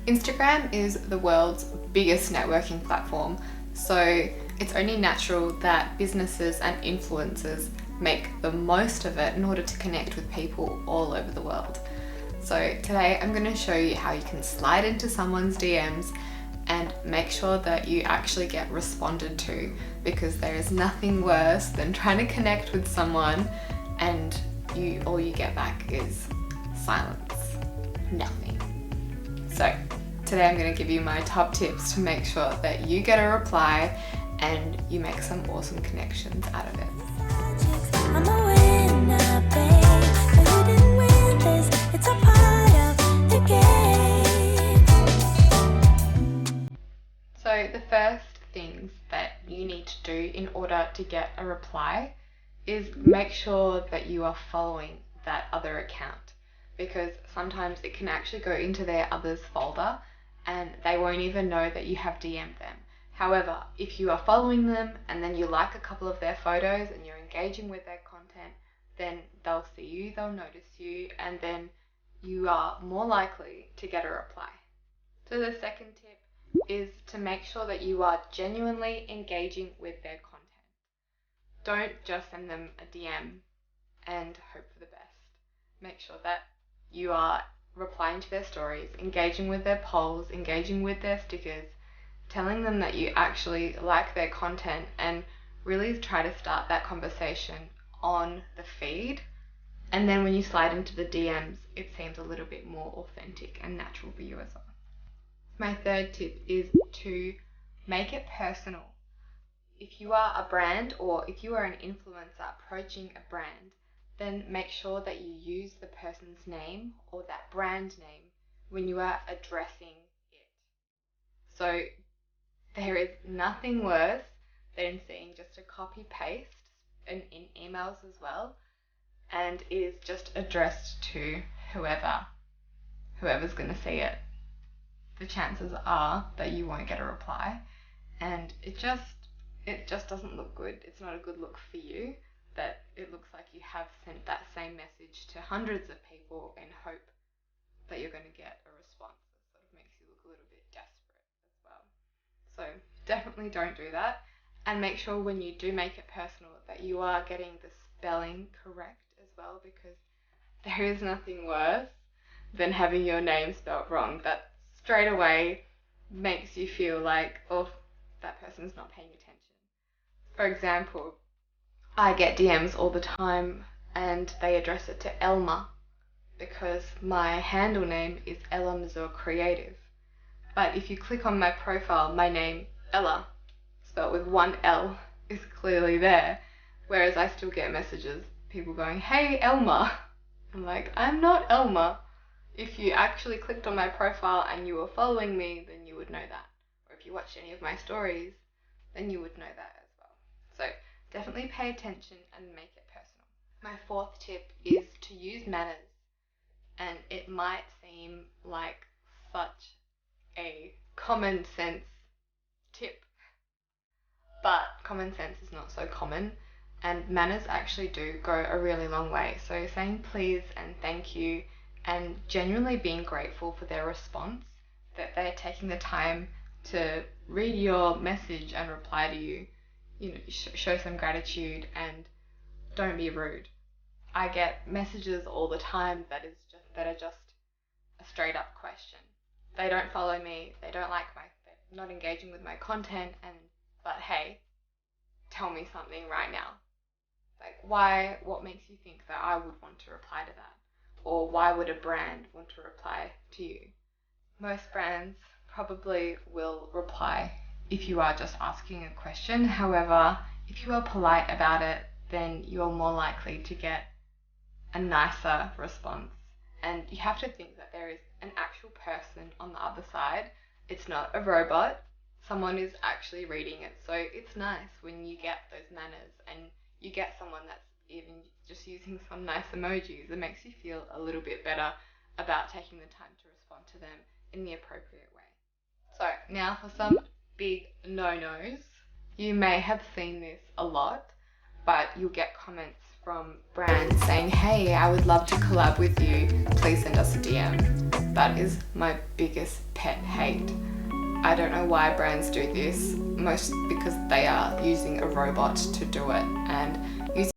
Instagram is the world's biggest networking platform, so it's only natural that businesses and influencers make the most of it in order to connect with people all over the world. So today I'm going to show you how you can slide into someone's DMs and make sure that you actually get responded to, because there is nothing worse than trying to connect with someone and all you get back is silence, nothing. So today I'm going to give you my top tips to make sure that you get a reply and you make some awesome connections out of it. I'm a winner, babe. You didn't win this. It's a part of the game. So the first things that you need to do in order to get a reply is make sure that you are following that other account, because sometimes it can actually go into their others folder and they won't even know that you have DM'd them. However, if you are following them and then you like a couple of their photos and you're engaging with their content, then they'll see you, they'll notice you, and then you are more likely to get a reply. So the second tip is to make sure that you are genuinely engaging with their content. Don't just send them a DM and hope for the best. Make sure that you are replying to their stories, engaging with their polls, engaging with their stickers, telling them that you actually like their content, and really try to start that conversation on the feed. And then when you slide into the DMs, it seems a little bit more authentic and natural for you as well. My third tip is to make it personal. If you are a brand or if you are an influencer approaching a brand, then make sure that you use the person's name or that brand name when you are addressing it. So there is nothing worse than seeing just a copy paste in emails as well, and it is just addressed to whoever's going to see it. The chances are that you won't get a reply, and it just doesn't look good. It's not a good look for you that it looks like you have sent that same message to hundreds of people in hope that you're going to get a response. It sort of makes you look a little bit desperate as well. So definitely don't do that, and make sure when you do make it personal that you are getting the spelling correct as well, because there is nothing worse than having your name spelled wrong. That straight away makes you feel like, oh, that person's not paying attention. For example, I get DMs all the time and they address it to Elma because my handle name is Ella Creative. But if you click on my profile, my name, Ella, spelled with one L, is clearly there. Whereas I still get messages, people going, hey Elma. I'm like, I'm not Elma. If you actually clicked on my profile and you were following me, then you would know that. Or if you watched any of my stories, then you would know that as well. So definitely pay attention and make it personal. My fourth tip is to use manners. And it might seem like such a common sense tip, but common sense is not so common, and manners actually do go a really long way. So saying please and thank you and genuinely being grateful for their response, that they're taking the time to read your message and reply to you, show some gratitude and don't be rude. I get messages all the time that are just a straight up question. They don't follow me, they're not engaging with my content, but hey, tell me something right now. Like, what makes you think that I would want to reply to that? Or why would a brand want to reply to you? Most brands probably will reply if you are just asking a question. However, if you are polite about it, then you're more likely to get a nicer response. And you have to think that there is an actual person on the other side. It's not a robot. Someone is actually reading it. So it's nice when you get those manners and you get someone that's even just using some nice emojis. It makes you feel a little bit better about taking the time to respond to them in the appropriate way. So now for some big no-nos. You may have seen this a lot, but you'll get comments from brands saying, hey, I would love to collab with you, please send us a DM. That is my biggest pet hate. I don't know why brands do this, most because they are using a robot to do it, and using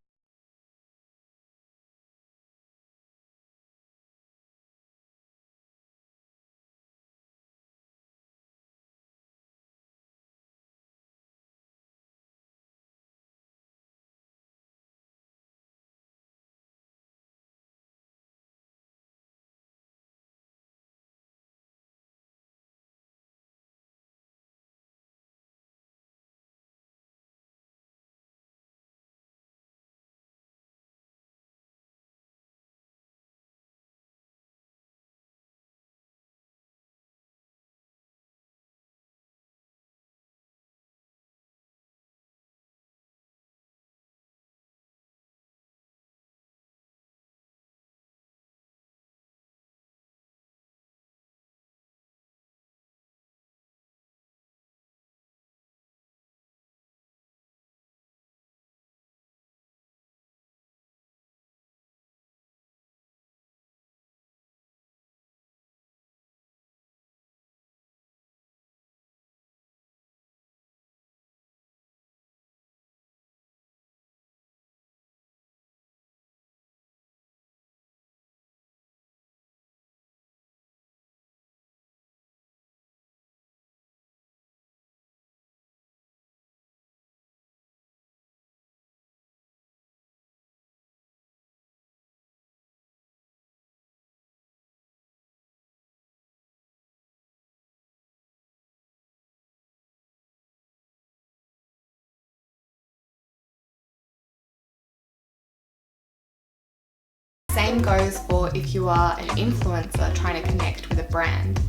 same goes for if you are an influencer trying to connect with a brand.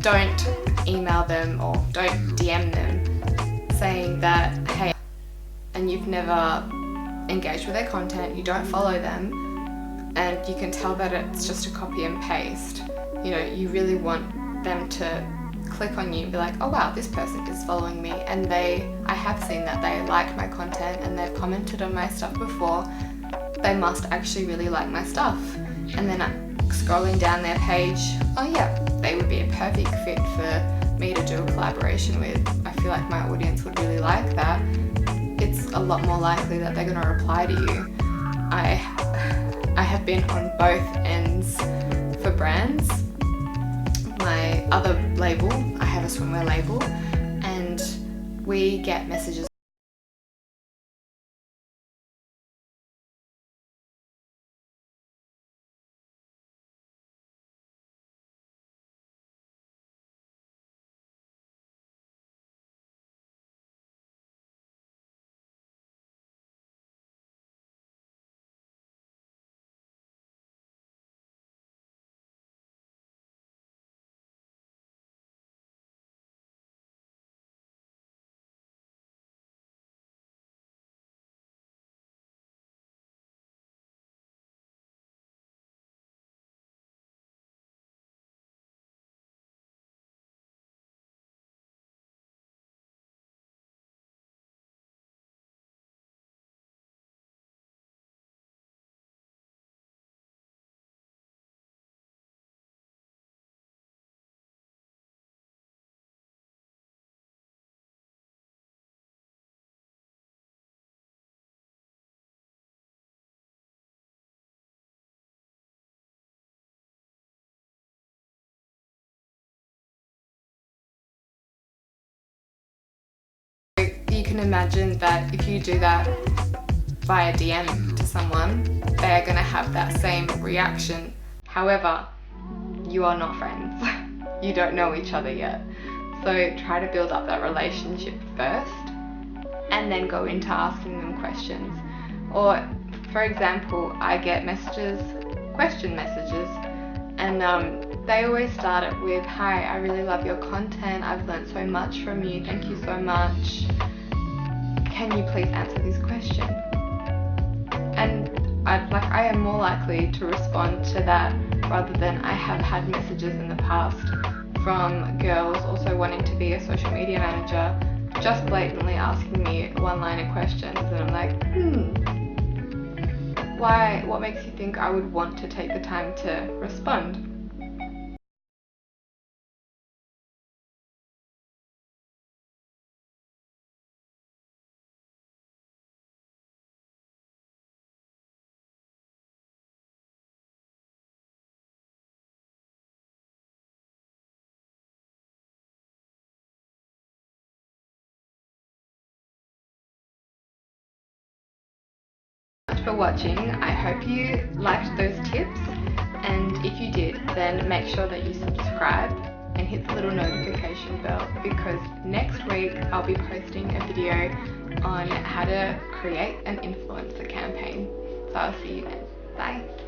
Don't email them or don't DM them saying that, hey, and you've never engaged with their content, you don't follow them, and you can tell that it's just a copy and paste. You know, you really want them to click on you and be like, oh wow, this person is following me, and I have seen that they like my content and they've commented on my stuff before. They must actually really like my stuff. And then scrolling down their page, oh yeah, they would be a perfect fit for me to do a collaboration with. I feel like my audience would really like that. It's a lot more likely that they're going to reply to you. I have been on both ends for brands. My other label, I have a swimwear label, and we get messages you can imagine that if you do that via DM to someone, they're going to have that same reaction. However, you are not friends. You don't know each other yet. So try to build up that relationship first and then go into asking them questions. Or for example, I get messages, question messages, and they always start it with, hi, I really love your content, I've learned so much from you, thank you so much. Can you please answer this question? And I am more likely to respond to that rather than I have had messages in the past from girls also wanting to be a social media manager just blatantly asking me one-liner questions, and I'm like, why? What makes you think I would want to take the time to respond? For watching. I hope you liked those tips, and if you did, then make sure that you subscribe and hit the little notification bell, because next week I'll be posting a video on how to create an influencer campaign. So I'll see you then. Bye.